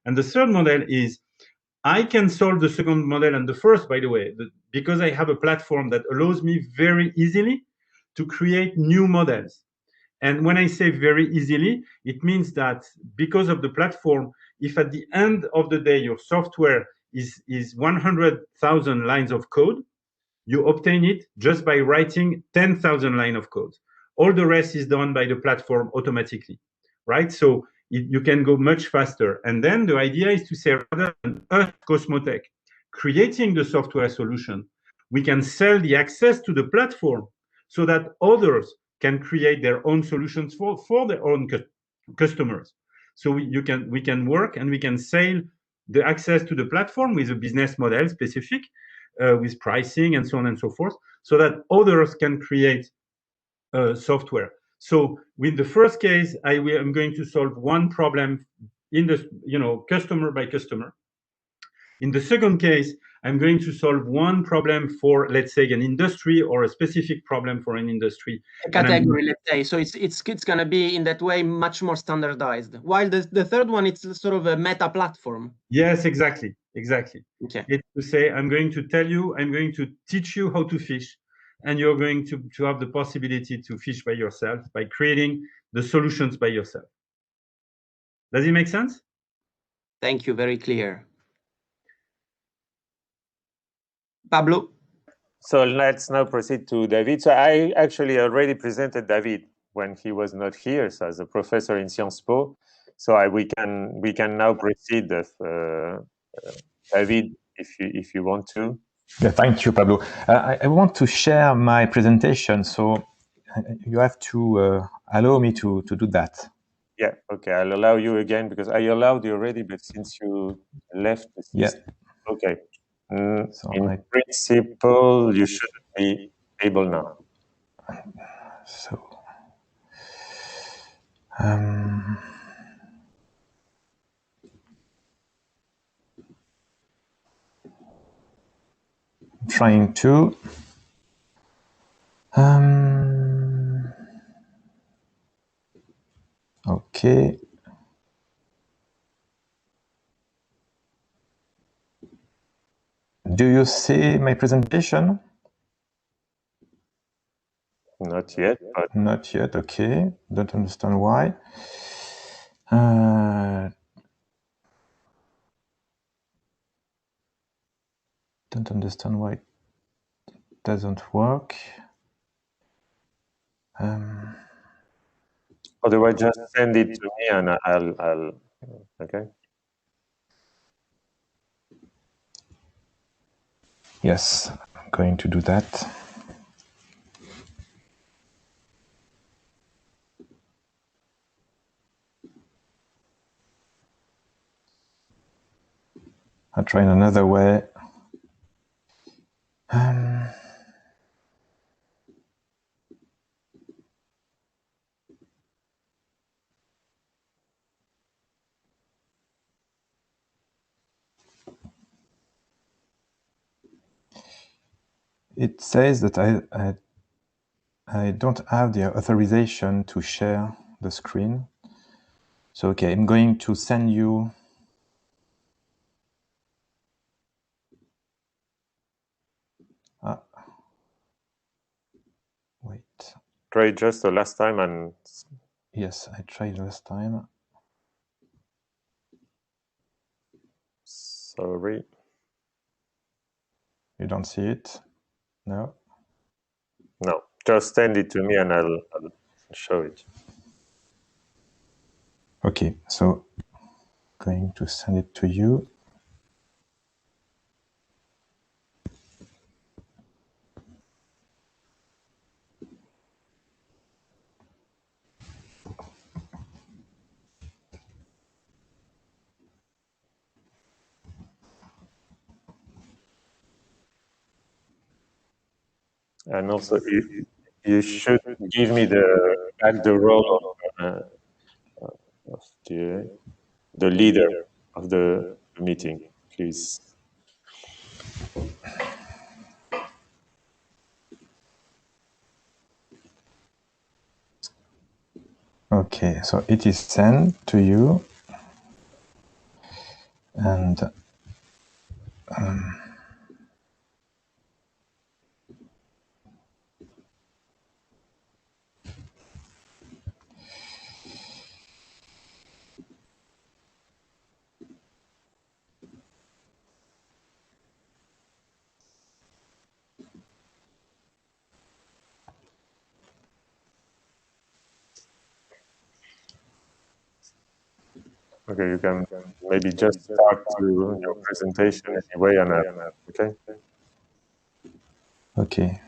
And the third model is I can solve the second model and the first, by the way, because I have a platform that allows me very easily to create new models. And when I say very easily, it means that because of the platform, if at the end of the day your software is 100,000 lines of code, you obtain it just by writing 10,000 lines of code. All the rest is done by the platform automatically, right? So you can go much faster. And then the idea is to say, rather than us, CosmoTech, creating the software solution, we can sell the access to the platform so that others can create their own solutions for their own customers. So we can work and we can sell the access to the platform with a business model specific, with pricing and so on and so forth, so that others can create software. So with the first case, I'm going to solve one problem in the, customer by customer. In the second case, I'm going to solve one problem for, let's say, an industry or a specific problem for an industry. A category, let's say. So it's going to be in that way much more standardized. While the third one, it's sort of a meta platform. Yes, exactly. Okay. It's to say, I'm going to teach you how to fish, and you're going to have the possibility to fish by yourself by creating the solutions by yourself. Does it make sense? Thank you. Very clear. Pablo? So let's now proceed to David. So I actually already presented David when he was not here, so as a professor in Sciences Po. So we can now proceed with David, if you want to. Yeah, thank you, Pablo. I want to share my presentation, so you have to allow me to do that. Yeah, okay, I'll allow you again because I allowed you already, but since you left the system, yeah. Okay. So in principle, you should be able now. So, trying to. Okay. Do you see my presentation? Not yet, but... Not yet, okay. Don't understand why. Don't understand why it doesn't work. Otherwise, just send it to me and I'll okay. Yes, I'm going to do that. I'll try in another way. It says that I don't have the authorization to share the screen. So, okay, I'm going to send you. Wait. Try just the last time and... Yes, I tried last time. Sorry. You don't see it? No? No, just send it to me and I'll show it. Okay, so going to send it to you. And also, you should give me the role of the leader of the meeting, please. Okay, so it is sent to you. And Okay, you can maybe just start to your presentation anyway, and okay. okay.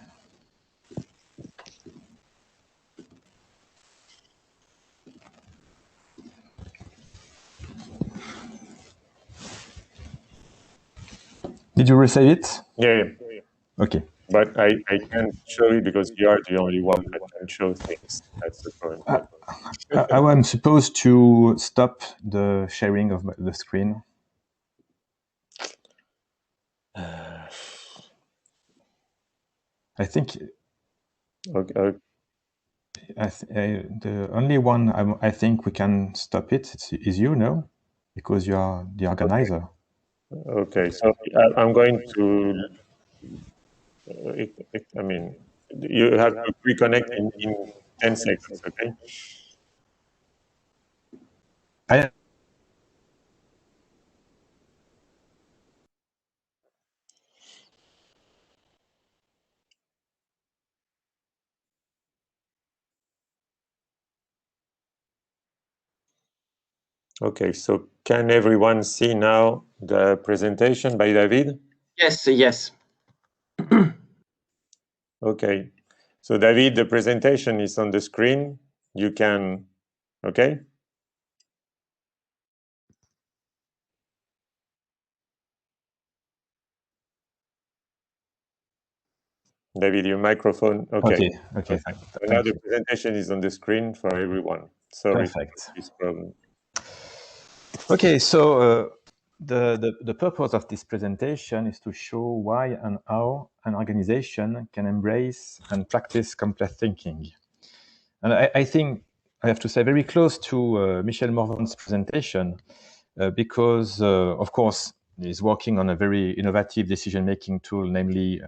Did you receive it? Yeah. Okay. But I can't show you because you are the only one that can show things. That's the problem. I'm supposed to stop the sharing of the screen. I think. Okay. The only one I think we can stop it is you, no? Because you are the organizer. Okay, so I'm going to. I mean, you have to reconnect in 10 seconds. Okay. Okay, so can everyone see now the presentation by David? Yes, yes. Okay, so David, the presentation is on the screen. You can, okay? David, your microphone, okay. Okay. So now the presentation is on the screen for everyone. Sorry for this problem. Okay, so the purpose of this presentation is to show why and how an organization can embrace and practice complex thinking. And I think I have to say very close to Michel Morvan's presentation because, of course, he's working on a very innovative decision-making tool, namely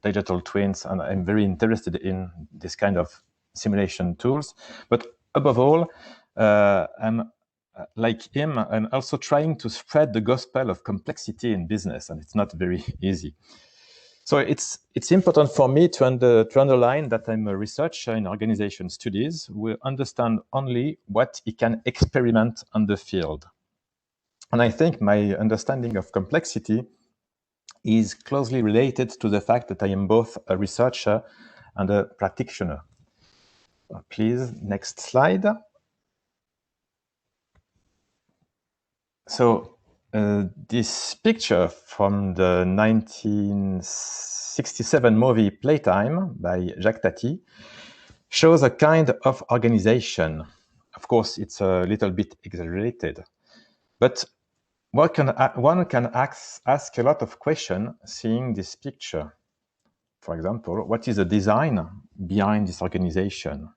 digital twins, and I'm very interested in this kind of simulation tools. But above all, I'm like him, I'm also trying to spread the gospel of complexity in business, and it's not very easy. So it's important for me to underline that I'm a researcher in organization studies who understand only what he can experiment on the field. And I think my understanding of complexity is closely related to the fact that I am both a researcher and a practitioner. Please, next slide. So this picture from the 1967 movie Playtime by Jacques Tati shows a kind of organization. Of course, it's a little bit exaggerated, but one can ask a lot of questions seeing this picture. For example, what is the design behind this organization?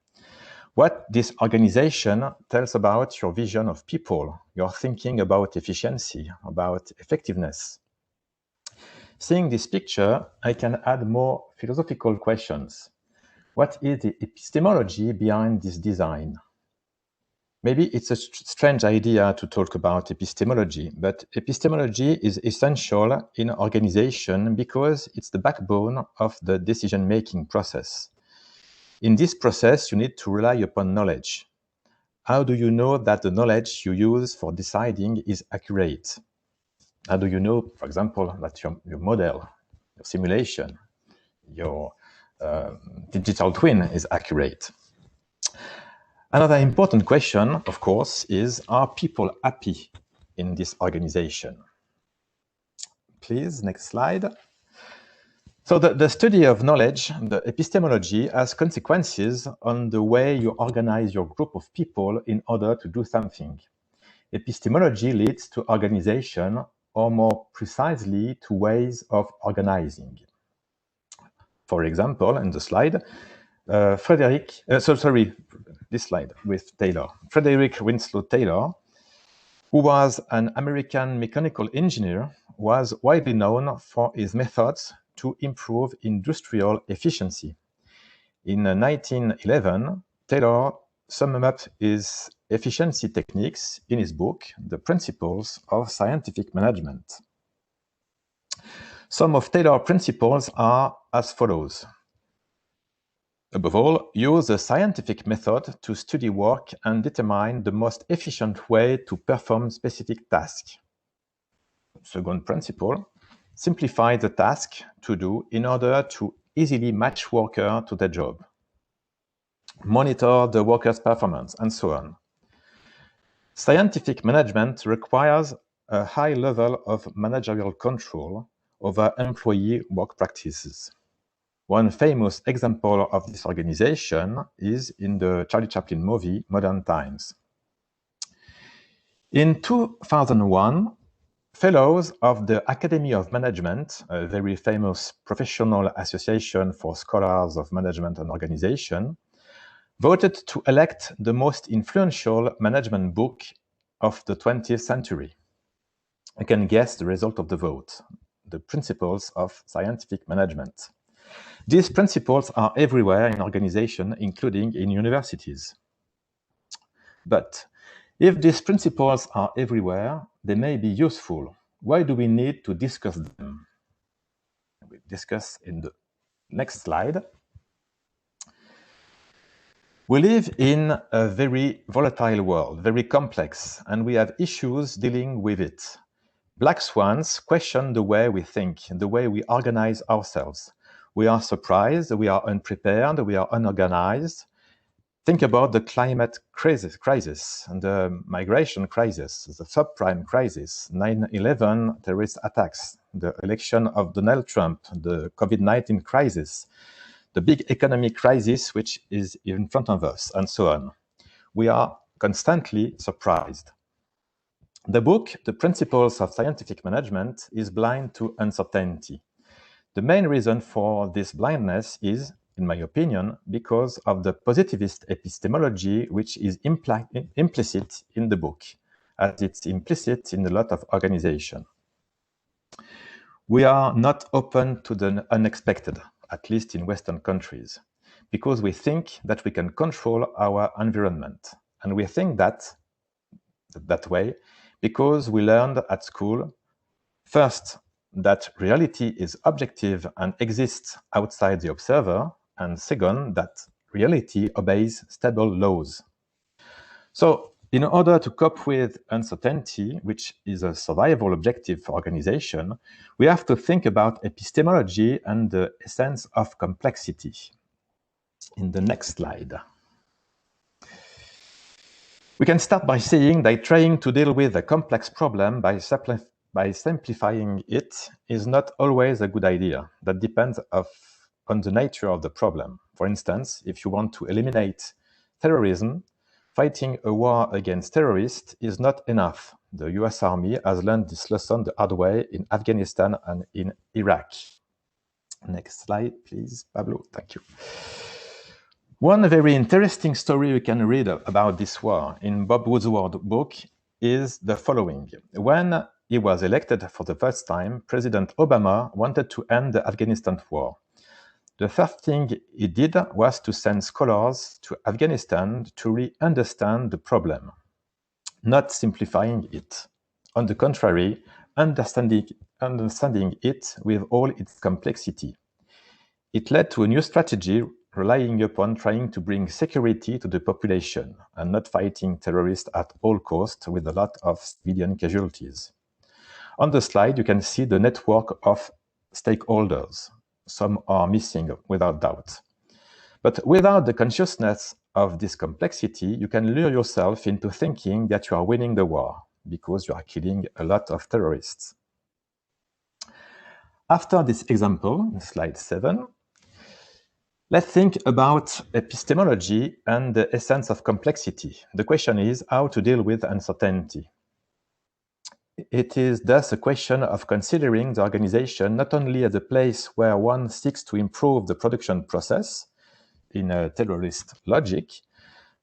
What this organization tells about your vision of people, your thinking about efficiency, about effectiveness. Seeing this picture, I can add more philosophical questions. What is the epistemology behind this design? Maybe it's a strange idea to talk about epistemology, but epistemology is essential in organization because it's the backbone of the decision-making process. In this process, you need to rely upon knowledge. How do you know that the knowledge you use for deciding is accurate? How do you know, for example, that your model, your simulation, your digital twin is accurate? Another important question, of course, is, are people happy in this organization? Please, next slide. So the study of knowledge, the epistemology, has consequences on the way you organize your group of people in order to do something. Epistemology leads to organization, or more precisely, to ways of organizing. For example, in the slide, this slide with Taylor. Frederick Winslow Taylor, who was an American mechanical engineer, was widely known for his methods to improve industrial efficiency. In 1911, Taylor summed up his efficiency techniques in his book, The Principles of Scientific Management. Some of Taylor's principles are as follows. Above all, use a scientific method to study work and determine the most efficient way to perform specific tasks. Second principle, simplify the task to do in order to easily match workers to their job. Monitor the worker's performance, and so on. Scientific management requires a high level of managerial control over employee work practices. One famous example of this organization is in the Charlie Chaplin movie, Modern Times. In 2001, fellows of the Academy of Management, a very famous professional association for scholars of management and organization, voted to elect the most influential management book of the 20th century. You can guess the result of the vote, The Principles of Scientific Management. These principles are everywhere in organizations, including in universities. But if these principles are everywhere, they may be useful. Why do we need to discuss them? We'll discuss in the next slide. We live in a very volatile world, very complex, and we have issues dealing with it. Black swans question the way we think, the way we organize ourselves. We are surprised, we are unprepared, we are unorganized. Think about the climate crisis and the migration crisis, the subprime crisis, 9/11 terrorist attacks, the election of Donald Trump, the COVID-19 crisis, the big economic crisis which is in front of us, and so on. We are constantly surprised. The book, The Principles of Scientific Management, is blind to uncertainty. The main reason for this blindness is, in my opinion, because of the positivist epistemology which is implicit in the book, as it's implicit in a lot of organization. We are not open to the unexpected, at least in Western countries, because we think that we can control our environment. And we think that way because we learned at school, first, that reality is objective and exists outside the observer, and second, that reality obeys stable laws. So, in order to cope with uncertainty, which is a survival objective for organization, we have to think about epistemology and the essence of complexity. In the next slide. We can start by saying that trying to deal with a complex problem by simplifying it is not always a good idea. That depends on the nature of the problem. For instance, if you want to eliminate terrorism, fighting a war against terrorists is not enough. The US Army has learned this lesson the hard way in Afghanistan and in Iraq. Next slide, please, Pablo. Thank you. One very interesting story you can read about this war in Bob Woodward's book is the following. When he was elected for the first time, President Obama wanted to end the Afghanistan war. The first thing he did was to send scholars to Afghanistan to re-understand the problem, not simplifying it. On the contrary, understanding it with all its complexity. It led to a new strategy relying upon trying to bring security to the population and not fighting terrorists at all costs with a lot of civilian casualties. On the slide, you can see the network of stakeholders. Some are missing without doubt. But without the consciousness of this complexity, you can lure yourself into thinking that you are winning the war because you are killing a lot of terrorists. After this example, slide 7, let's think about epistemology and the essence of complexity. The question is how to deal with uncertainty. It is thus a question of considering the organization not only as a place where one seeks to improve the production process in a Taylorist logic,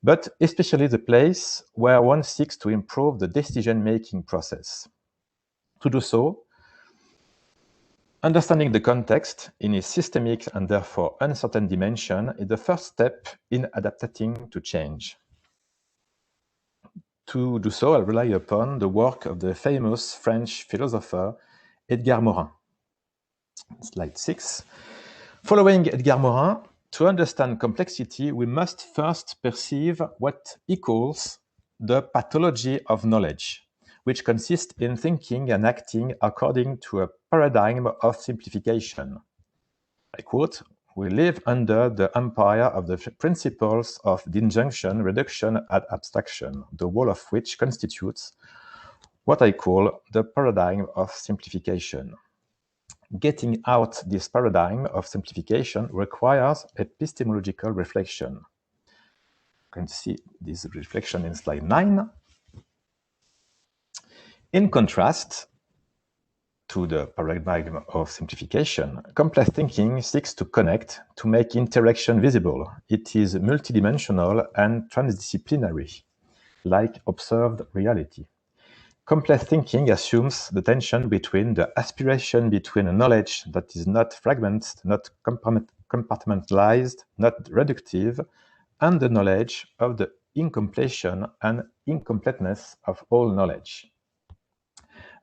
but especially the place where one seeks to improve the decision-making process. To do so, understanding the context in its systemic and therefore uncertain dimension is the first step in adapting to change. To do so, I'll rely upon the work of the famous French philosopher Edgar Morin. Slide 6. Following Edgar Morin, to understand complexity, we must first perceive what he calls the pathology of knowledge, which consists in thinking and acting according to a paradigm of simplification. I quote, "We live under the empire of the principles of disjunction, reduction, and abstraction, the whole of which constitutes what I call the paradigm of simplification. Getting out this paradigm of simplification requires epistemological reflection." You can see this reflection in slide 9. In contrast to the paradigm of simplification, complex thinking seeks to connect, to make interaction visible. It is multidimensional and transdisciplinary, like observed reality. Complex thinking assumes the tension between the aspiration between a knowledge that is not fragmented, not compartmentalized, not reductive, and the knowledge of the incompletion and incompleteness of all knowledge.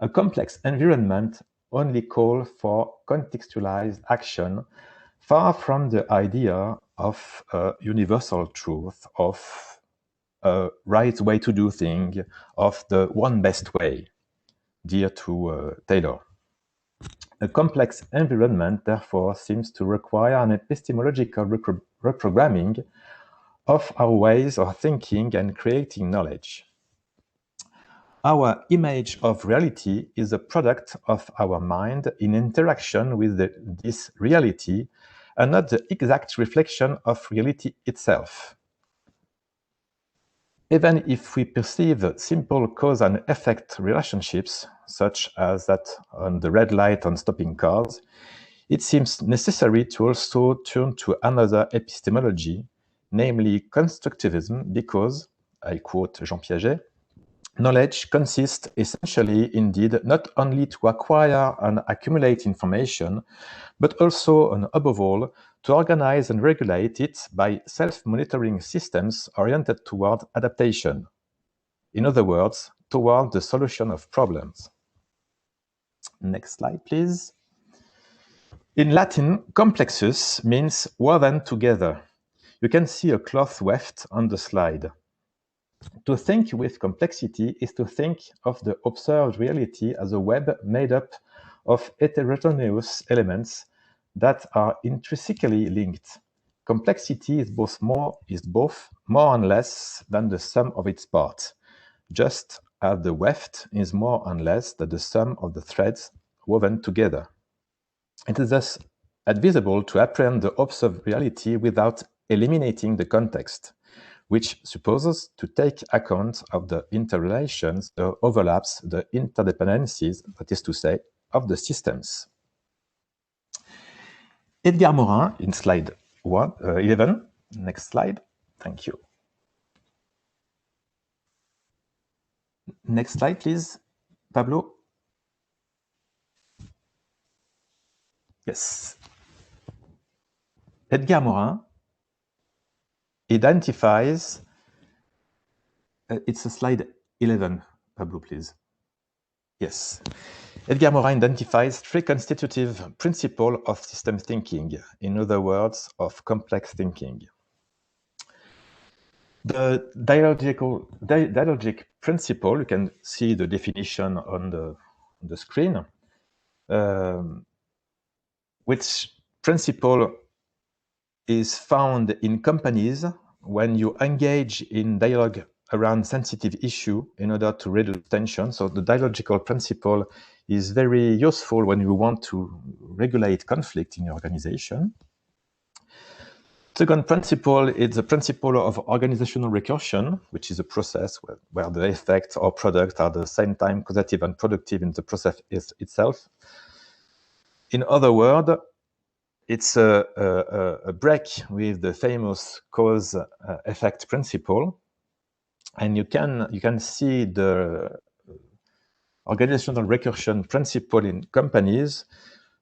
A complex environment only calls for contextualized action, far from the idea of a universal truth, of a right way to do things, of the one best way, dear to Taylor. A complex environment, therefore, seems to require an epistemological reprogramming of our ways of thinking and creating knowledge. Our image of reality is a product of our mind in interaction with this reality, and not the exact reflection of reality itself. Even if we perceive simple cause and effect relationships, such as that on the red light on stopping cars, it seems necessary to also turn to another epistemology, namely constructivism, because, I quote Jean Piaget, knowledge consists essentially, indeed, not only to acquire and accumulate information, but also, and above all, to organize and regulate it by self-monitoring systems oriented toward adaptation. In other words, toward the solution of problems. Next slide, please. In Latin, complexus means woven together. You can see a cloth weft on the slide. To think with complexity is to think of the observed reality as a web made up of heterogeneous elements that are intrinsically linked. Complexity is both more and less than the sum of its parts, just as the weft is more and less than the sum of the threads woven together. It is thus advisable to apprehend the observed reality without eliminating the context, which supposes to take account of the interrelations, the overlaps, the interdependencies, that is to say, of the systems. Edgar Morin, in slide 11, next slide, thank you. Next slide, please, Pablo. Yes. Edgar Morin identifies, it's a slide 11, Pablo, please. Yes. Edgar Morin identifies three constitutive principles of system thinking, in other words, of complex thinking. The dialogic principle, you can see the definition on the screen, which principle is found in companies when you engage in dialogue around sensitive issue in order to reduce tension. So the dialogical principle is very useful when you want to regulate conflict in your organization. Second principle is the principle of organizational recursion, which is a process where the effects or products are at the same time causative and productive in the process itself. In other words, it's a break with the famous cause-effect principle, and you can see the organizational recursion principle in companies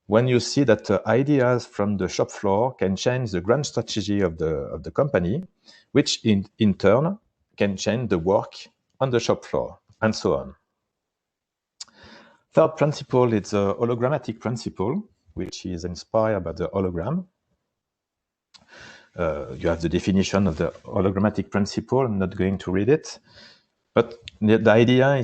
when you see that ideas from the shop floor can change the grand strategy of the company, which in turn can change the work on the shop floor, and so on. Third principle is a hologrammatic principle, which is inspired by the hologram. You have the definition of the hologrammatic principle. I'm not going to read it, but the idea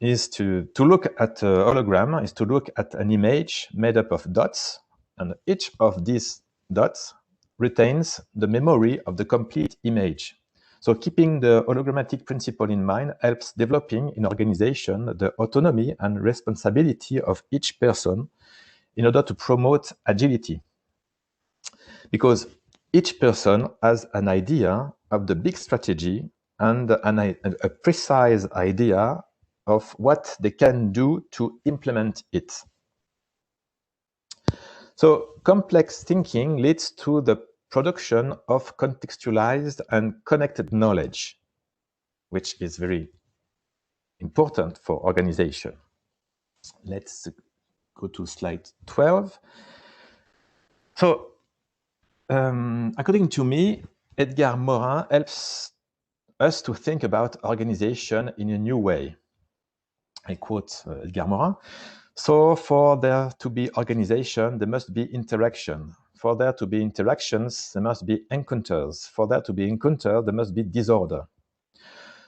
is to look at a hologram, is to look at an image made up of dots, and each of these dots retains the memory of the complete image. So keeping the hologrammatic principle in mind helps developing in organization the autonomy and responsibility of each person in order to promote agility. Because each person has an idea of the big strategy and a precise idea of what they can do to implement it. So complex thinking leads to the production of contextualized and connected knowledge, which is very important for organization. Let's go to slide 12. So, according to me, Edgar Morin helps us to think about organization in a new way. I quote Edgar Morin. So for there to be organization, there must be interaction. For there to be interactions, there must be encounters. For there to be encounter, there must be disorder.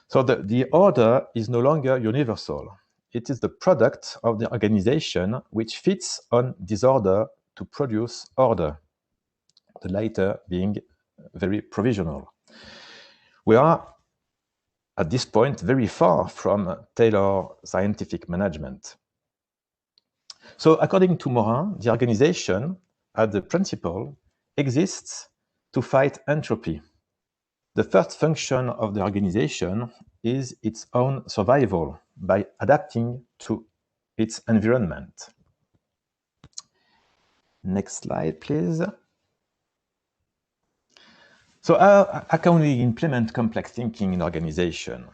So the order is no longer universal. It is the product of the organization which fits on disorder to produce order, the latter being very provisional. We are, at this point, very far from tailored scientific management. So according to Morin, the organization, as the principle, exists to fight entropy. The first function of the organization is its own survival by adapting to its environment. Next slide, please. So how can we implement complex thinking in organization?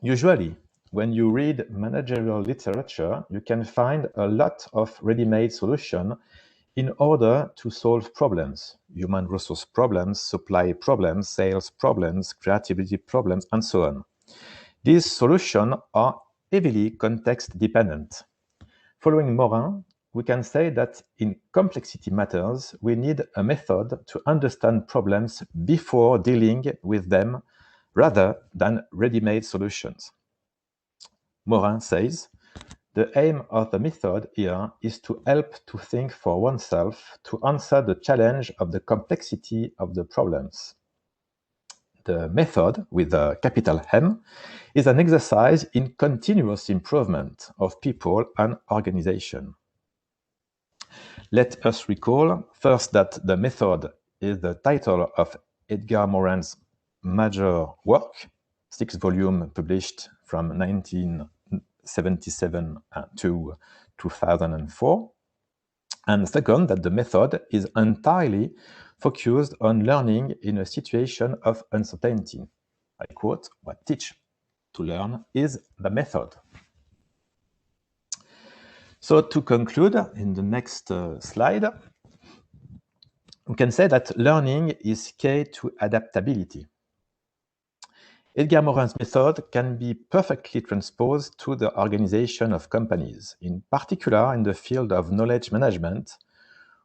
Usually, when you read managerial literature, you can find a lot of ready-made solutions in order to solve problems, human resource problems, supply problems, sales problems, creativity problems, and so on. These solutions are heavily context-dependent. Following Morin, we can say that in complexity matters, we need a method to understand problems before dealing with them rather than ready-made solutions. Morin says, the aim of the method here is to help to think for oneself to answer the challenge of the complexity of the problems. The method, with a capital M, is an exercise in continuous improvement of people and organization. Let us recall first that the method is the title of Edgar Morin's major work, 6 volumes published from 1977 to 2004. And second, that the method is entirely focused on learning in a situation of uncertainty. I quote, what teach to learn is the method. So to conclude, in the next slide, we can say that learning is key to adaptability. Edgar Morin's method can be perfectly transposed to the organization of companies, in particular in the field of knowledge management,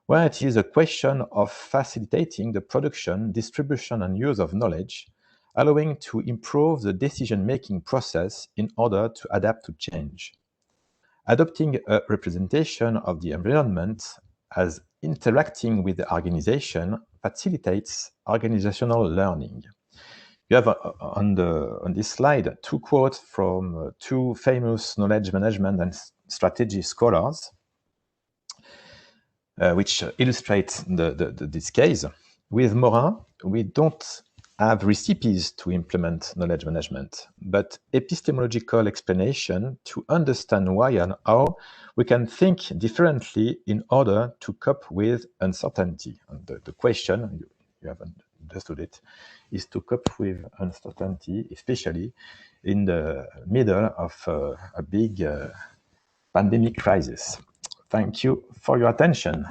where it is a question of facilitating the production, distribution, and use of knowledge, allowing to improve the decision-making process in order to adapt to change. Adopting a representation of the environment as interacting with the organization facilitates organizational learning. You have on this slide 2 quotes from 2 famous knowledge management and strategy scholars, which illustrate this case. With Morin, we don't have recipes to implement knowledge management, but epistemological explanation to understand why and how we can think differently in order to cope with uncertainty. And the question, you haven't understood it, is to cope with uncertainty, especially in the middle of a big pandemic crisis. Thank you for your attention.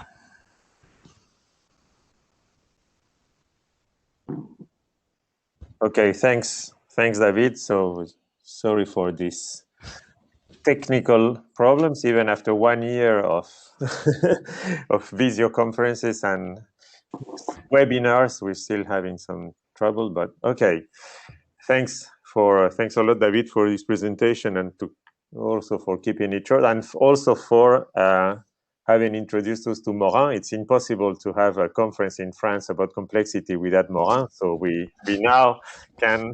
Okay, thanks, David. So sorry for this technical problems, even after 1 year of of video conferences and webinars, we're still having some trouble. But okay, thanks a lot, David, for this presentation, and also for keeping it short, and also for having introduced us to Morvan. It's impossible to have a conference in France about complexity without Morvan. So we now can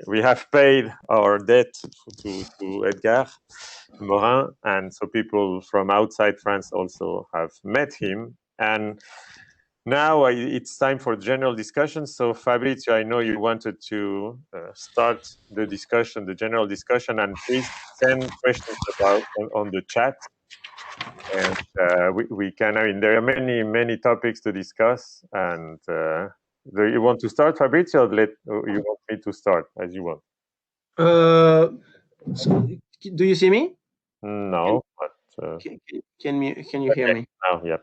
we have paid our debt to Edgar Morin, and so people from outside France also have met him. And now it's time for general discussion. So Fabrizio, I know you wanted to start the discussion, the general discussion, and please send questions on the chat. And we can, I mean, there are many topics to discuss. And do you want to start, Fabrizio, or you want me to start, as you want? So, do you see me? No, but can you hear me? Oh, yeah.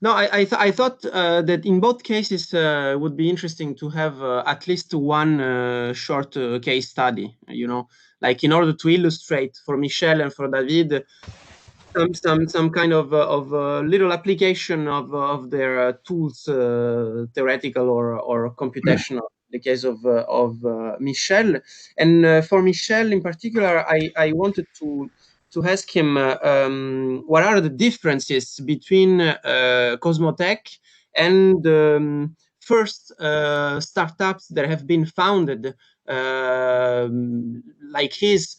No, I thought that in both cases would be interesting to have at least one short case study, you know, like in order to illustrate for Michel and for David some kind of little application of their tools, theoretical or computational. The case of Michel, and for Michel in particular, I wanted to ask him what are the differences between CosmoTech and first startups that have been founded, like his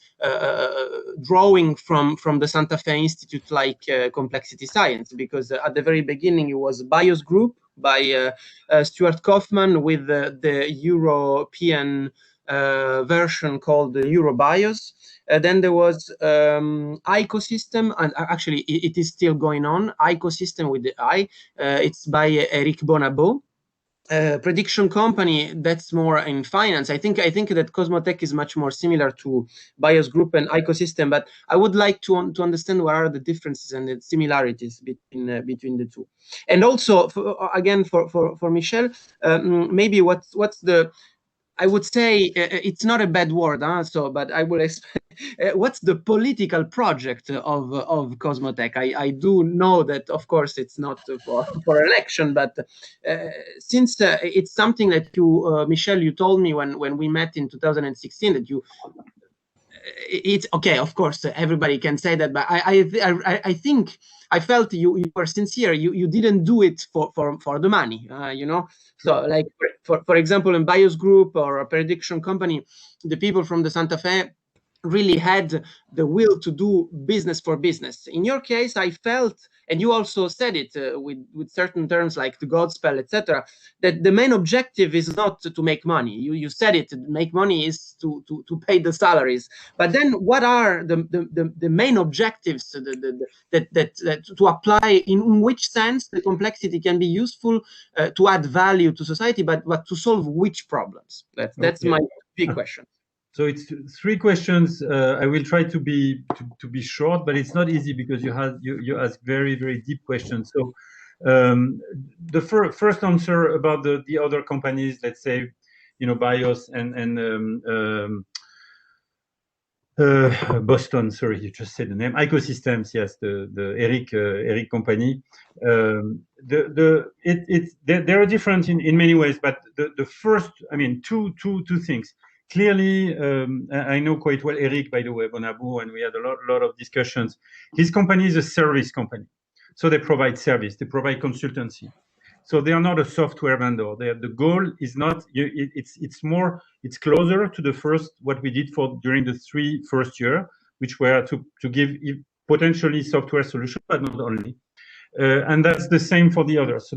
drawing from the Santa Fe Institute, like complexity science, because at the very beginning it was BIOS Group by Stuart Kaufman with the European version called the EuroBIOS. Then there was Ecosystem, and actually it is still going on. Ecosystem with the I. It's by Eric Bonabeau. Prediction company, that's more in finance. I think that CosmoTech is much more similar to BIOS Group and Ecosystem, but I would like to understand what are the differences and the similarities between the two. And also, for Michel, maybe what's the, I would say it's not a bad word, so, but I will explain. What's the political project of CosmoTech? I do know that, of course, it's not for election, but since it's something that you, Michel, you told me when we met in 2016 that you. It's okay, of course, everybody can say that, but I think I felt you were sincere. You didn't do it for the money, you know. So, like for example, in BIOS Group or a prediction company, the people from the Santa Fe really had the will to do business for business. In your case, I felt, and you also said it with certain terms like the Godspell, etc., that the main objective is not to make money. You said it, to make money is to pay the salaries. But then what are the main objectives that to apply, in which sense the complexity can be useful to add value to society, but to solve which problems? That's okay. My big question. So it's 3 questions. I will try to be short, but it's not easy because you ask very deep questions. So the first answer about the other companies, let's say, you know, BIOS and Boston. Sorry, you just said the name. Ecosystems, yes, the Eric company. They are different in many ways, but the first, I mean, two things. Clearly, I know quite well Eric, by the way, Bonabeau, and we had a lot of discussions. His company is a service company, so they provide service, they provide consultancy. So they are not a software vendor. The goal is not. It's closer to the first what we did during the 3 first year, which were to give potentially software solution, but not only. And that's the same for the others. So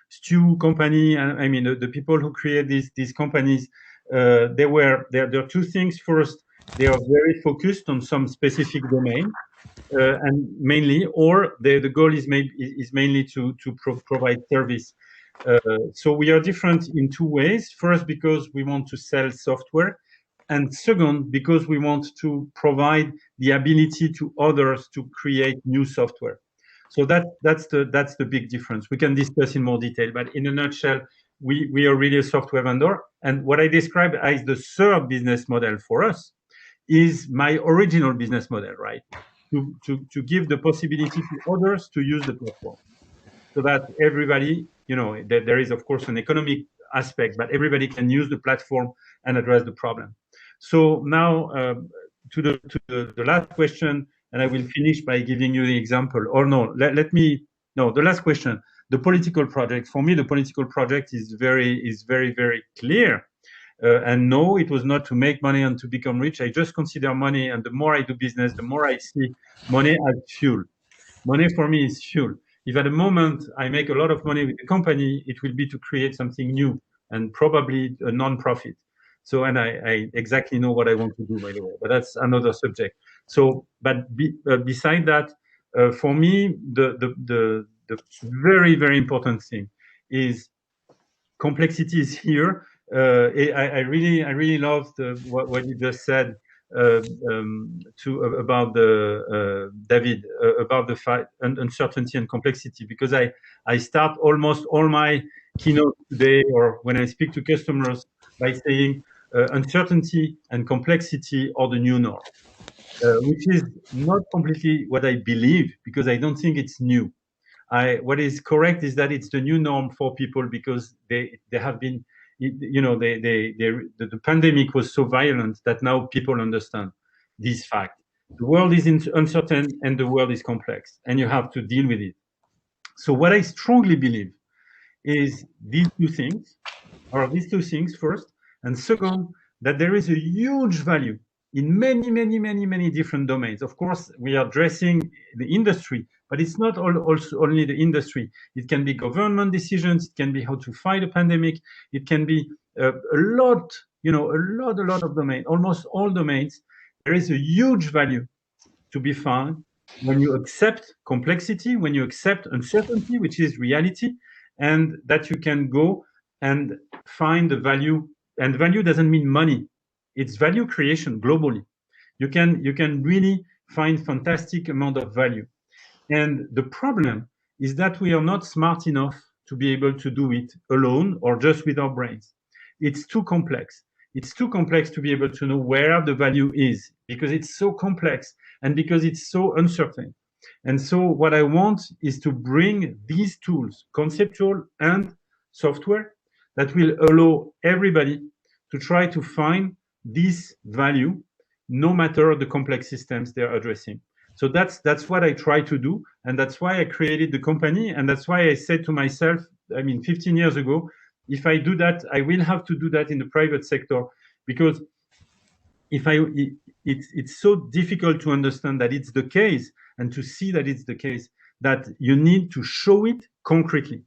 Stew company, I mean, the people who create these companies, there are two things. First, they are very focused on some specific domain, and mainly, or the goal is mainly to provide service. So we are different in two ways. First, because we want to sell software, and second, because we want to provide the ability to others to create new software. So that's the big difference. We can discuss in more detail, but in a nutshell, we are really a software vendor. And what I described as the third business model for us is my original business model, right? To give the possibility to others to use the platform, so that everybody, there is of course an economic aspect, but everybody can use the platform and address the problem. So now to the last question, and I will finish by giving you the example. Or no, the last question. The political project. For me, the political project is very, very clear. And no, it was not to make money and to become rich. I just consider money, and the more I do business, the more I see money as fuel. Money for me is fuel. If at the moment I make a lot of money with the company, it will be to create something new and probably a non-profit. So, and I exactly know what I want to do, by the way, but that's another subject. So, but beside that, for me, the very, very important thing is complexity is here. I really loved what you just said about David, about the fact uncertainty and complexity, because I start almost all my keynote today, or when I speak to customers, by saying uncertainty and complexity are the new norm, which is not completely what I believe, because I don't think it's new. What is correct is that it's the new norm for people, because they have been, the pandemic was so violent that now people understand this fact. The world is uncertain and the world is complex, and you have to deal with it. So what I strongly believe is these two things first, and second, that there is a huge value in many different domains. Of course, we are addressing the industry, but it's not only the industry. It can be government decisions. It can be how to fight a pandemic. It can be a lot of domains, almost all domains. There is a huge value to be found when you accept complexity, when you accept uncertainty, which is reality, and that you can go and find the value. And value doesn't mean money. It's value creation globally. You can really find fantastic amount of value. And the problem is that we are not smart enough to be able to do it alone or just with our brains. It's too complex. It's too complex to be able to know where the value is, because it's so complex and because it's so uncertain. And so what I want is to bring these tools, conceptual and software, that will allow everybody to try to find this value, no matter the complex systems they're addressing. So that's what I try to do, and that's why I created the company, and that's why I said to myself, 15 years ago, if I do that, I will have to do that in the private sector, because it's so difficult to understand that it's the case, and to see that it's the case, that you need to show it concretely.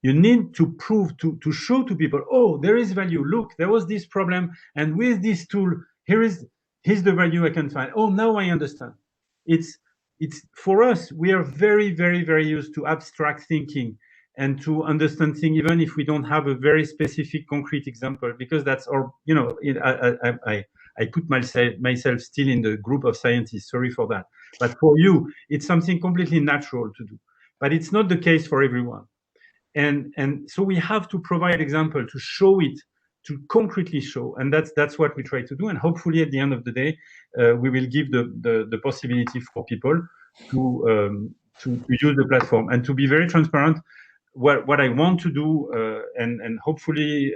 You need to prove, to show to people, oh, there is value. Look, there was this problem, and with this tool, here's the value I can find. Oh, now I understand. It's for us, we are very, very, very used to abstract thinking and to understand things, even if we don't have a very specific, concrete example, because that's our, I put myself still in the group of scientists. Sorry for that. But for you, it's something completely natural to do. But it's not the case for everyone. And so we have to provide example to show it, to concretely show, and that's what we try to do. And hopefully at the end of the day, we will give the possibility for people to use the platform. And to be very transparent, what I want to do, and hopefully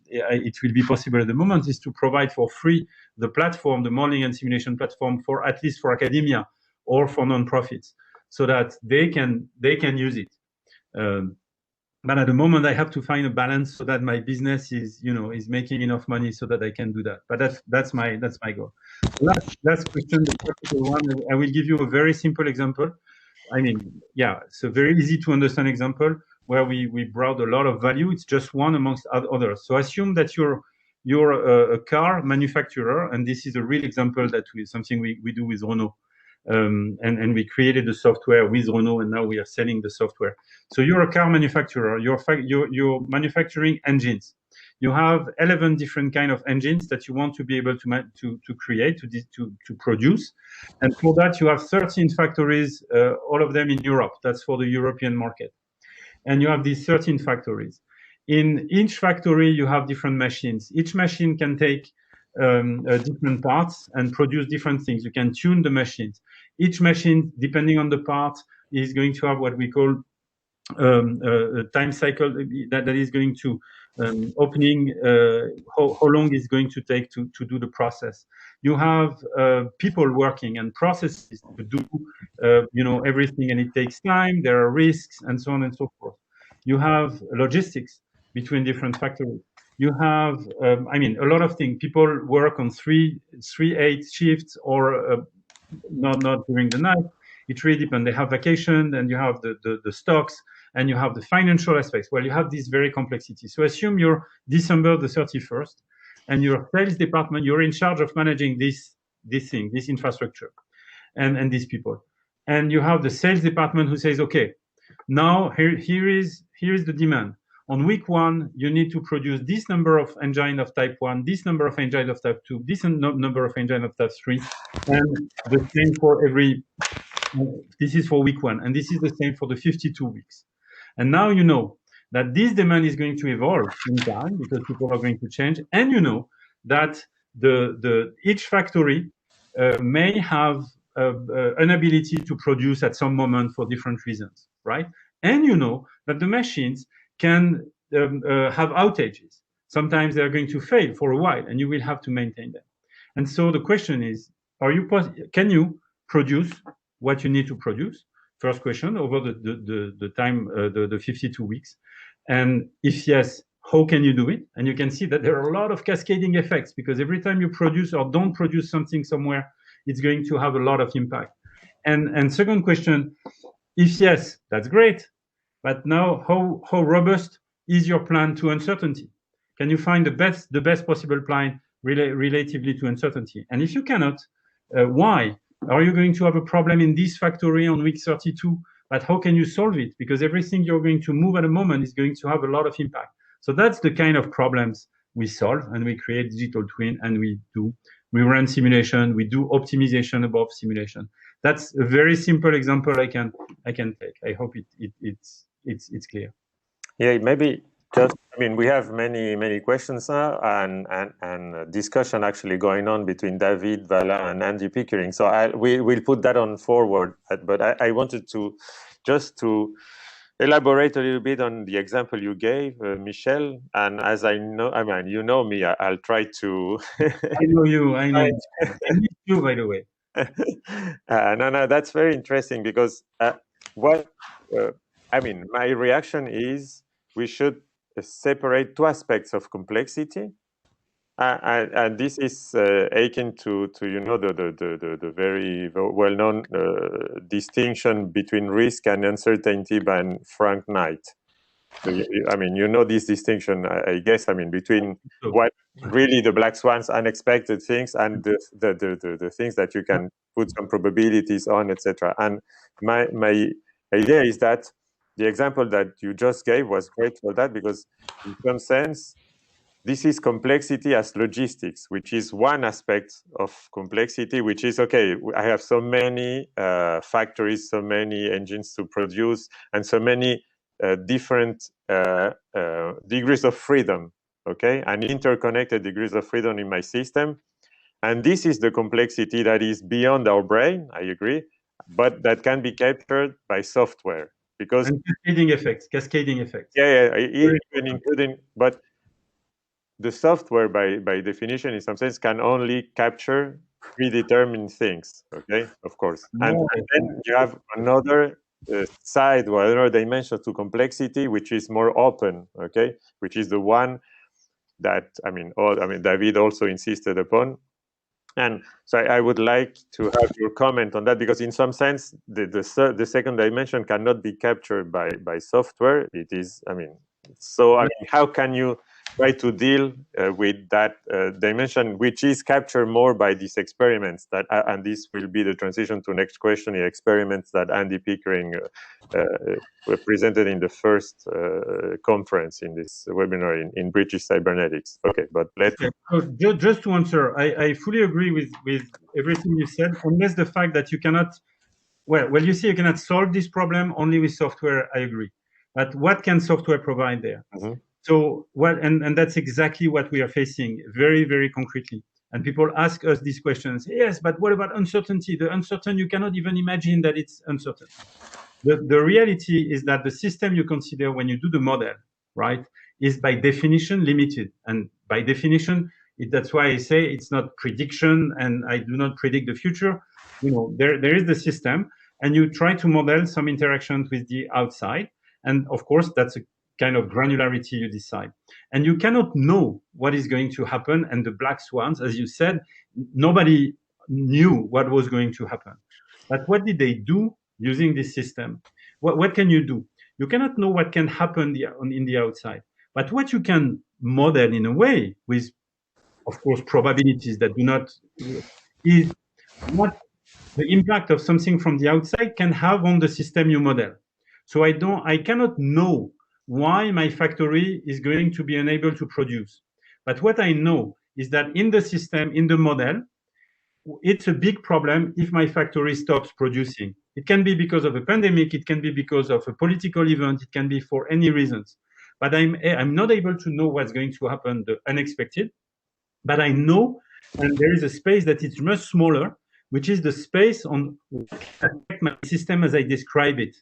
it will be possible at the moment, is to provide for free the platform, the modeling and simulation platform, for at least for academia or for non-profits, so that they can use it. But at the moment, I have to find a balance so that my business is making enough money so that I can do that. But that's my goal. Last question, the practical one. I will give you a very simple example. I mean, yeah, it's a very easy to understand example where we brought a lot of value. It's just one amongst others. So assume that you're a car manufacturer, and this is a real example that something we do with Renault. And we created the software with Renault, and now we are selling the software. So you're a car manufacturer. You're manufacturing engines. You have 11 different kind of engines that you want to be able to create, to produce, and for that you have 13 factories, all of them in Europe. That's for the European market, and you have these 13 factories. In each factory, you have different machines. Each machine can take different parts and produce different things. You can tune the machines. Each machine, depending on the part, is going to have what we call a time cycle that is going to opening, how long is going to take to do the process. You have people working and processes to do everything, and it takes time. There are risks and so on and so forth. You have logistics between different factories. You have, I mean, a lot of things. People work on 3-8 shifts, or not during the night. It really depends. They have vacation, and you have the stocks, and you have the financial aspects. Well, you have this very complexity. So assume you're December the 31st, and your sales department, you're in charge of managing this infrastructure, and these people. And you have the sales department who says, okay, now here is the demand. On week 1, you need to produce this number of engine of type 1, this number of engine of type 2, this number of engine of type 3, and the same for every. This is for week 1, and this is the same for the 52 weeks. And now you know that this demand is going to evolve in time because people are going to change, and you know that each factory may have an ability to produce at some moment for different reasons, right? And you know that the machines can have outages. Sometimes they're going to fail for a while, and you will have to maintain them. And so the question is, can you produce what you need to produce? First question, over the time, the 52 weeks. And if yes, how can you do it? And you can see that there are a lot of cascading effects, because every time you produce or don't produce something somewhere, it's going to have a lot of impact. And second question, if yes, that's great. But now, how robust is your plan to uncertainty? Can you find the best possible plan relatively to uncertainty? And if you cannot, why? Are you going to have a problem in this factory on week 32? But how can you solve it? Because everything you're going to move at a moment is going to have a lot of impact. So that's the kind of problems we solve, and we create digital twin, and we run simulation, we do optimization above simulation. That's a very simple example I can take. I hope it's clear. Yeah, maybe just, I mean, we have many questions now, and discussion actually going on between David, Vallat, and Andy Pickering. So we'll put that on forward. But I wanted to elaborate a little bit on the example you gave, Michel. And as I know, I mean, you know me, I'll try to. I know you. I know you, by the way. No, that's very interesting, because I mean, my reaction is we should separate two aspects of complexity, and this is akin to the very well-known distinction between risk and uncertainty by Frank Knight. So, I mean, you know this distinction, I guess. I mean, between what really the black swans, unexpected things, and the things that you can put some probabilities on, etc. And my idea is that the example that you just gave was great for that, because in some sense, this is complexity as logistics, which is one aspect of complexity, which is, okay, I have so many factories, so many engines to produce, and so many different degrees of freedom, okay, and interconnected degrees of freedom in my system. And this is the complexity that is beyond our brain, I agree, but that can be captured by software. Because and cascading effects. Yeah, even including, but the software by definition, in some sense, can only capture predetermined things, okay, of course. And then you have another side, or another dimension to complexity, which is more open, okay, which is the one that, David also insisted upon, And so I would like to have your comment on that, because in some sense, the second dimension cannot be captured by software. It is, I mean, so I mean, how can you try to deal with that dimension, which is captured more by these experiments that, and this will be the transition to next question, the experiments that Andy Pickering presented in the first conference in this webinar in British Cybernetics. Okay, but let's... So just to answer, I fully agree with everything you said, unless the fact that you cannot, well, you see, you cannot solve this problem only with software, I agree. But what can software provide there? Mm-hmm. So what, and that's exactly what we are facing very, very concretely. And people ask us these questions. Yes, but what about uncertainty? The uncertain, you cannot even imagine that it's uncertain. The reality is that the system you consider when you do the model, right, is by definition limited. And by definition, that's why I say it's not prediction, and I do not predict the future. You know, there is the system, and you try to model some interactions with the outside. And of course, that's a kind of granularity you decide. And you cannot know what is going to happen. And the black swans, as you said, nobody knew what was going to happen. But what did they do using this system? What can you do? You cannot know what can happen in the outside. But what you can model in a way with, of course, probabilities that do not, is what the impact of something from the outside can have on the system you model. So I cannot know why my factory is going to be unable to produce. But what I know is that in the system, in the model, it's a big problem if my factory stops producing. It can be because of a pandemic, it can be because of a political event, it can be for any reasons. But I'm not able to know what's going to happen, the unexpected. But I know, and there is a space that is much smaller, which is the space on what can affect my system as I describe it.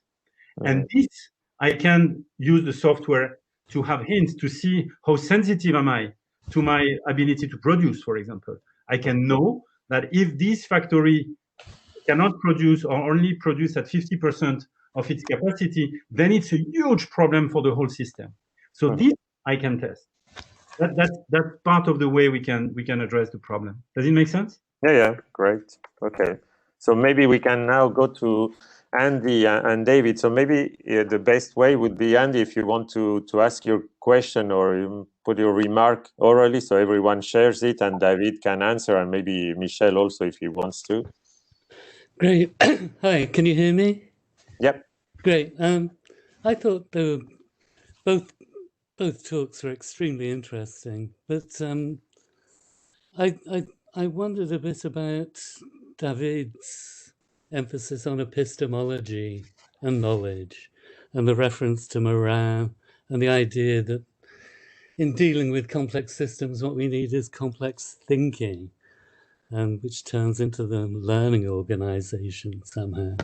And this, I can use the software to have hints to see how sensitive am I to my ability to produce, for example. I can know that if this factory cannot produce or only produce at 50% of its capacity, then it's a huge problem for the whole system. So this I can test. That's part of the way we can address the problem. Does it make sense? Yeah, great. Okay, so maybe we can now go to Andy and David. So maybe the best way would be, Andy, if you want to ask your question or put your remark orally, so everyone shares it, and David can answer, and maybe Michel also if he wants to. Great. Hi, can you hear me? Yep. Great. I thought both talks were extremely interesting, but I wondered a bit about David's emphasis on epistemology and knowledge, and the reference to Morvan, and the idea that in dealing with complex systems, what we need is complex thinking, which turns into the learning organization somehow.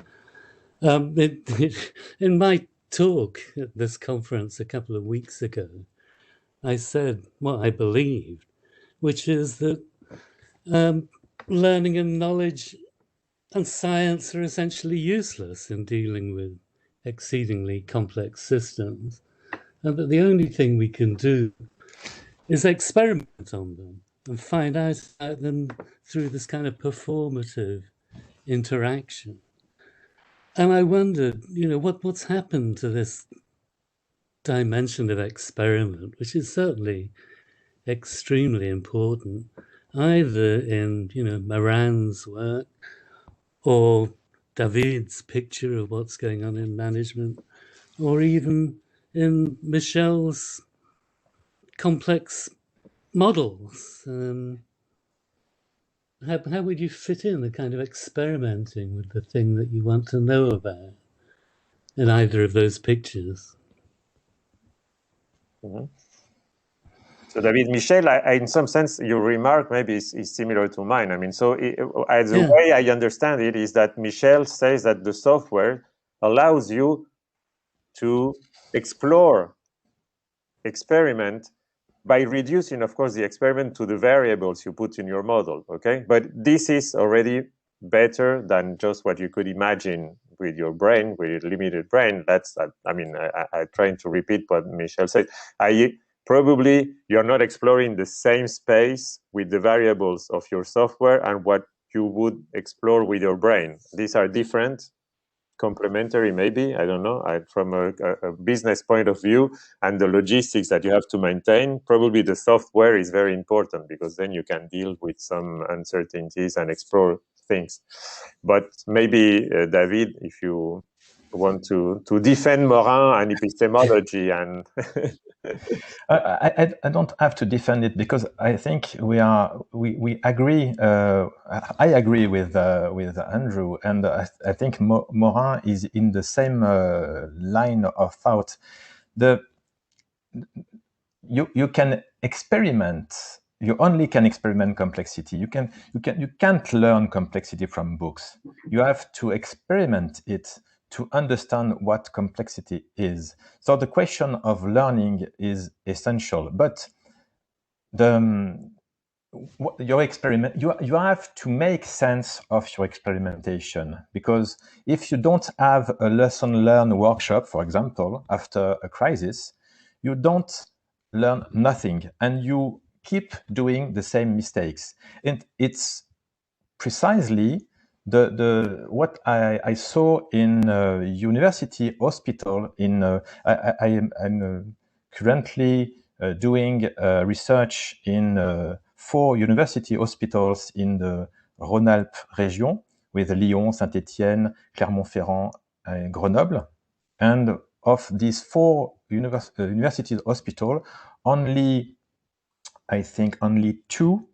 In my talk at this conference a couple of weeks ago, I said what I believed, which is that learning and knowledge and science are essentially useless in dealing with exceedingly complex systems, and that the only thing we can do is experiment on them and find out about them through this kind of performative interaction. And I wondered, what's happened to this dimension of experiment, which is certainly extremely important, either in, Morvan's work or David's picture of what's going on in management, or even in Michel's complex models. How would you fit in the kind of experimenting with the thing that you want to know about in either of those pictures? Mm-hmm. So, David, Michel, in some sense, your remark maybe is similar to mine. I mean, so the way I understand it is that Michel says that the software allows you to experiment by reducing, of course, the experiment to the variables you put in your model, okay? But this is already better than just what you could imagine with your brain, with your limited brain. That's, I'm trying to repeat what Michel said. probably you're not exploring the same space with the variables of your software and what you would explore with your brain. These are different, complementary maybe, I don't know, from a business point of view, and the logistics that you have to maintain, probably the software is very important, because then you can deal with some uncertainties and explore things. But maybe, David, if you want to defend Morvan and epistemology and I don't have to defend it, because I think we agree. I agree with Andrew, and I think Morvan is in the same line of thought. You can experiment. You only can experiment complexity. You can't learn complexity from books. You have to experiment it to understand what complexity is. So the question of learning is essential, but your experiment, you have to make sense of your experimentation, because if you don't have a lesson learn workshop, for example, after a crisis, you don't learn nothing, and you keep doing the same mistakes. And it's precisely what I saw in university hospital. I'm currently doing research in 4 university hospitals in the Rhône-Alpes region, with Lyon, Saint-Étienne, Clermont-Ferrand, and Grenoble. And of these 4 university hospitals, I think only 2,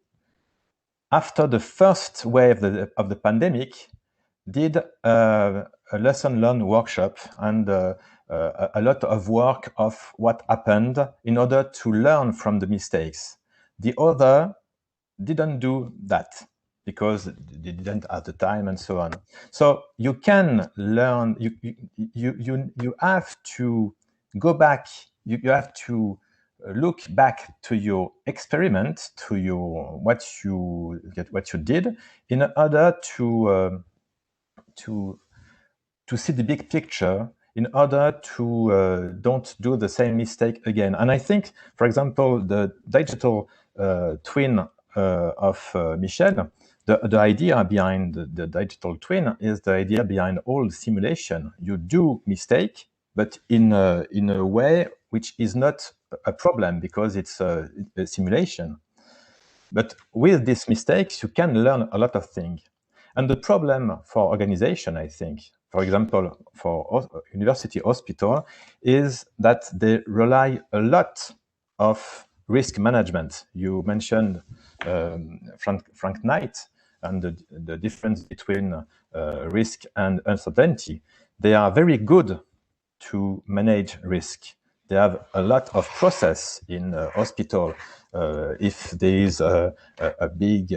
after the first wave of the pandemic, did a lesson learned workshop and a lot of work of what happened in order to learn from the mistakes. The other didn't do that because they didn't have the time and so on. So you can learn. You have to go back. You have to look back to your experiment, to what you did, in order to see the big picture, in order to don't do the same mistake again. And I think, for example, the digital twin of Michel, the idea behind the digital twin is the idea behind all simulation. You do mistake, but in a way which is not a problem, because it's a simulation. But with these mistakes, you can learn a lot of things. And the problem for organization, I think, for example, for university hospital, is that they rely a lot of risk management. You mentioned Frank Knight and the difference between risk and uncertainty. They are very good to manage risk. They have a lot of process in hospital. If there is a big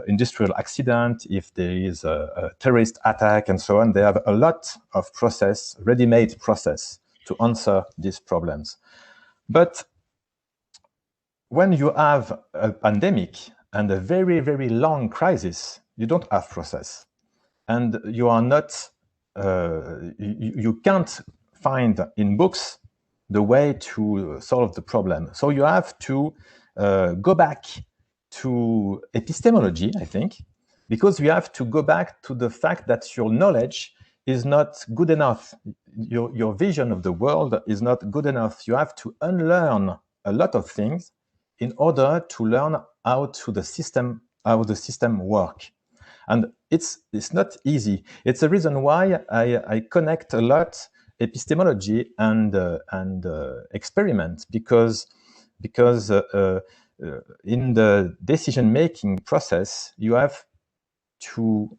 industrial accident, if there is a terrorist attack and so on, they have a lot of process, ready-made process to answer these problems. But when you have a pandemic and a very, very long crisis, you don't have process. And you are not, you can't find in books the way to solve the problem. So you have to go back to epistemology, I think, because you have to go back to the fact that your knowledge is not good enough. Your vision of the world is not good enough. You have to unlearn a lot of things in order to learn how the system works. And it's not easy. It's the reason why I connect a lot epistemology and experiment, because in the decision-making process, you have to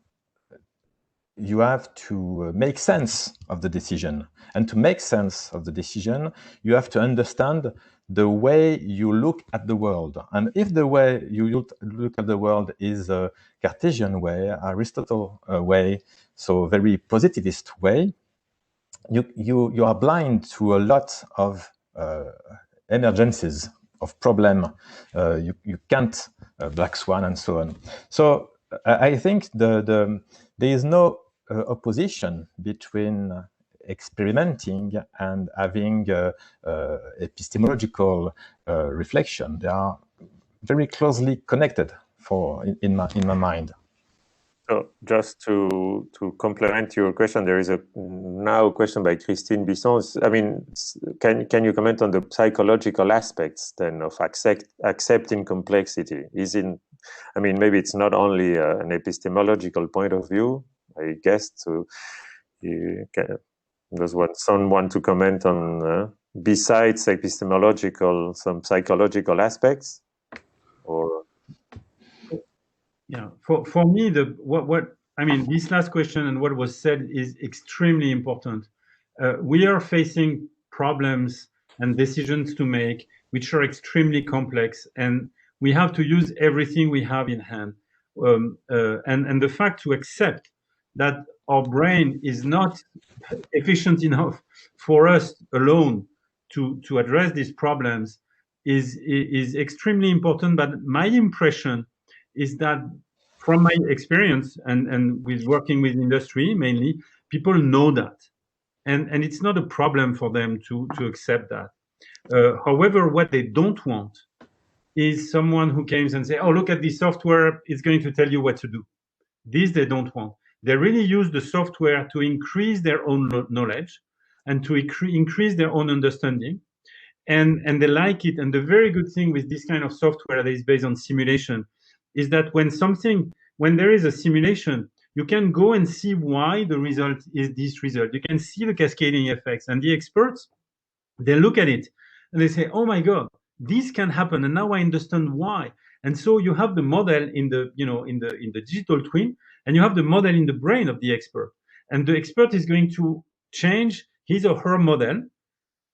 make sense of the decision. And to make sense of the decision, you have to understand the way you look at the world. And if the way you look at the world is a Cartesian way, Aristotle way, so very positivist way, you are blind to a lot of emergencies of problem. You can't black swan and so on. So I think there is no opposition between experimenting and having epistemological reflection. They are very closely connected in my mind. So just to complement your question, there is now a question by Christine Bisson. I mean, can you comment on the psychological aspects then of accepting complexity? I mean, maybe it's not only an epistemological point of view, I guess. Does someone want to comment on besides epistemological, some psychological aspects, or? Yeah, for me, what I mean, this last question and what was said is extremely important. We are facing problems and decisions to make, which are extremely complex, and we have to use everything we have in hand. And the fact to accept that our brain is not efficient enough for us alone to address these problems is extremely important. But my impression is that from my experience and with working with industry mainly, people know that. And it's not a problem for them to accept that. However, what they don't want is someone who comes and say, oh, look at this software, it's going to tell you what to do. This they don't want. They really use the software to increase their own knowledge and to increase their own understanding. And they like it. And the very good thing with this kind of software that is based on simulation is that when there is a simulation, you can go and see why the result is this result. You can see the cascading effects, and the experts, they look at it and they say, oh my God, this can happen. And now I understand why. And so you have the model in the digital twin, and you have the model in the brain of the expert. And the expert is going to change his or her model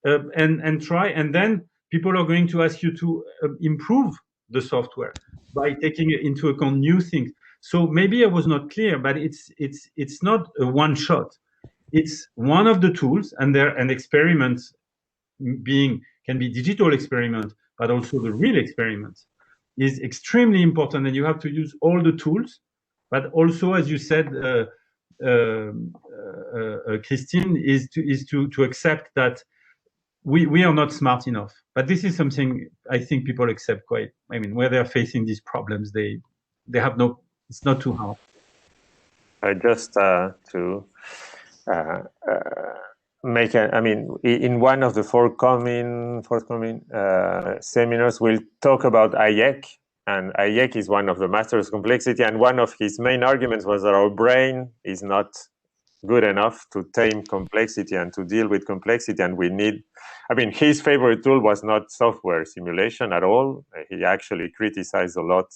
and try, and then people are going to ask you to improve the software by taking into account new things. So maybe I was not clear, but it's not a one shot. It's one of the tools, and experiments can be digital experiment, but also the real experiment is extremely important, and you have to use all the tools. But also, as you said, Christine, is to accept that we are not smart enough. But this is something I think people accept quite. I mean, where they're facing these problems, they have no. It's not too hard. I just to make I mean, in one of the forthcoming seminars, we'll talk about Hayek, and Hayek is one of the masters of complexity, and one of his main arguments was that our brain is not good enough to tame complexity and to deal with complexity, and we need. I mean, his favorite tool was not software simulation at all. He actually criticized a lot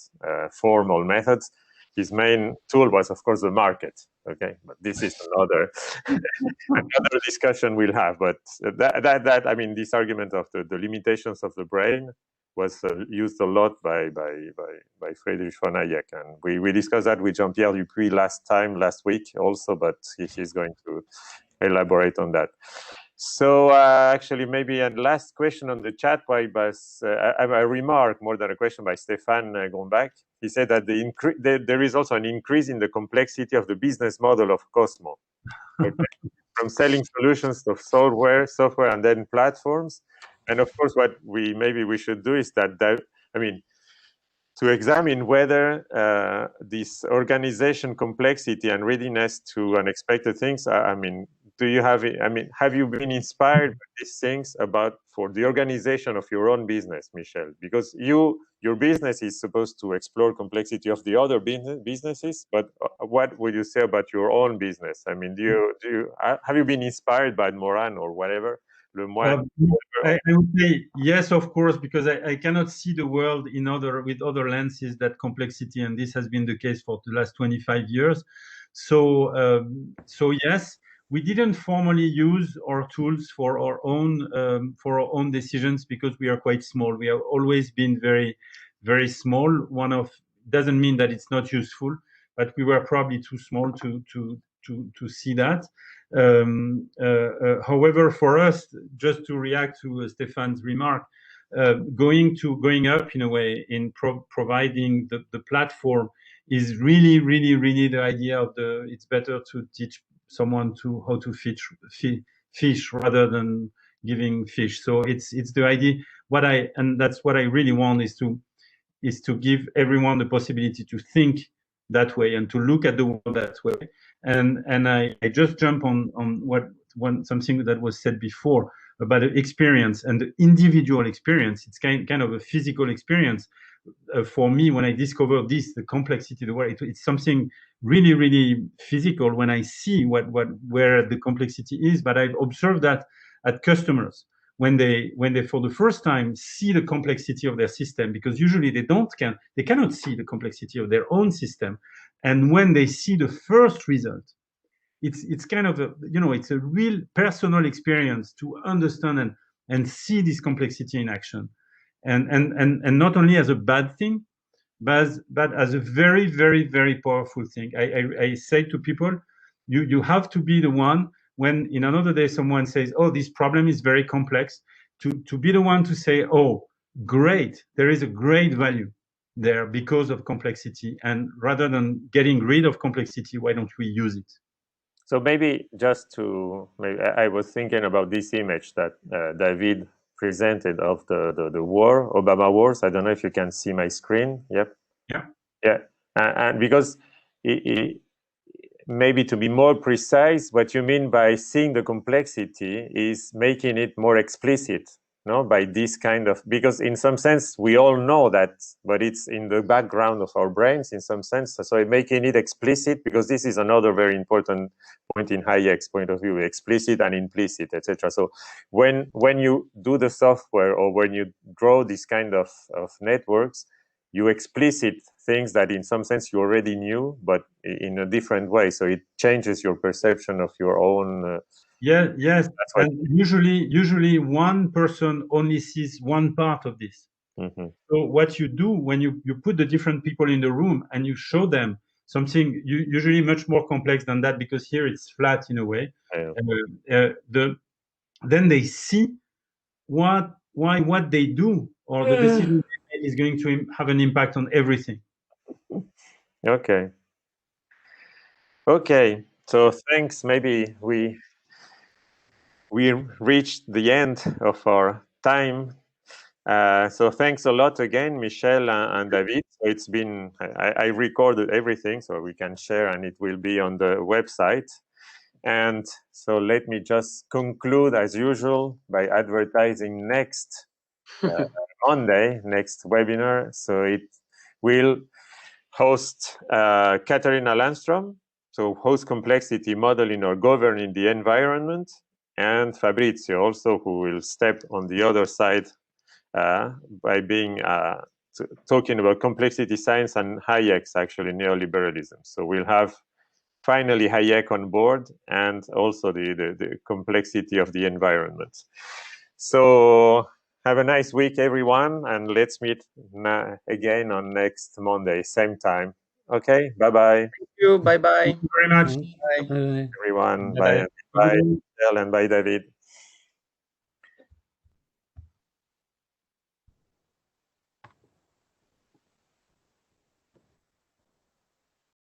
formal methods. His main tool was, of course, the market. Okay, but this is another discussion we'll have. But that I mean, this argument of the limitations of the brain was used a lot by Friedrich von Hayek, and we discussed that with Jean-Pierre Dupuis last week also. But he's going to elaborate on that. So actually, maybe a last question on the chat by a remark more than a question by Stéphane Gombach. He said that there is also an increase in the complexity of the business model of Cosmo, okay? From selling solutions to software, and then platforms. And of course, what we should do is to examine whether this organization complexity and readiness to unexpected things. I mean, have you been inspired by these things for the organization of your own business, Michel? Because your business is supposed to explore complexity of the other businesses, but what would you say about your own business? I mean, have you been inspired by Morvan or whatever? I would say yes, of course, because I cannot see the world with other lenses that complexity, and this has been the case for the last 25 years. So yes. We didn't formally use our tools for our own decisions because we are quite small. We have always been very, very small. Doesn't mean that it's not useful, but we were probably too small to see that. However, for us, just to react to Stéphane's remark, going up in a way in providing the platform is really, really, really the idea of it's better to teach someone to how to fish rather than giving fish. So it's the idea. And that's what I really want is to give everyone the possibility to think that way and to look at the world that way. And I just jump on something that was said before about the experience and the individual experience. It's kind of a physical experience. For me, when I discovered the complexity of the world, it's something really, really physical when I see where the complexity is. But I've observed that at customers when they for the first time see the complexity of their system, because usually they cannot see the complexity of their own system. And when they see the first result, it's kind of it's a real personal experience to understand and see this complexity in action. And not only as a bad thing, but as a very, very, very powerful thing. I say to people, you have to be the one when in another day someone says, oh, this problem is very complex, to be the one to say, oh, great, there is a great value there because of complexity. And rather than getting rid of complexity, why don't we use it? So maybe I was thinking about this image that David presented of the war, Obama wars. I don't know if you can see my screen. Yep. Yeah. And because maybe to be more precise, what you mean by seeing the complexity is making it more explicit, no? By this kind of, because in some sense we all know that, but it's in the background of our brains in some sense. So making it explicit, because this is another very important point in Hayek's point of view, explicit and implicit, etc. So when you do the software or when you draw this kind of networks, you explicit things that in some sense you already knew, but in a different way. So it changes your perception of your own. Yes. And usually one person only sees one part of this. Mm-hmm. So what you do when you put the different people in the room and you show them something usually much more complex than that, because here it's flat in a way. Yeah. Then they see what they do or the decision they make is going to have an impact on everything. Okay. So thanks. Maybe we reached the end of our time. So thanks a lot again, Michel and David. So it's been, I recorded everything so we can share, and it will be on the website. And so let me just conclude as usual by advertising next Monday, next webinar. So it will host Katharina Landstrom, so host complexity modeling or governing the environment, and Fabrizio also, who will step on the other side by being talking about complexity science and Hayek's actually neoliberalism. So we'll have finally Hayek on board, and also the complexity of the environment. So have a nice week, everyone, and let's meet again on next Monday, same time. Okay, bye-bye. Thank you, bye-bye. Thank you very much. Bye. Bye. Everyone, Bye. bye, Michel, and bye, David.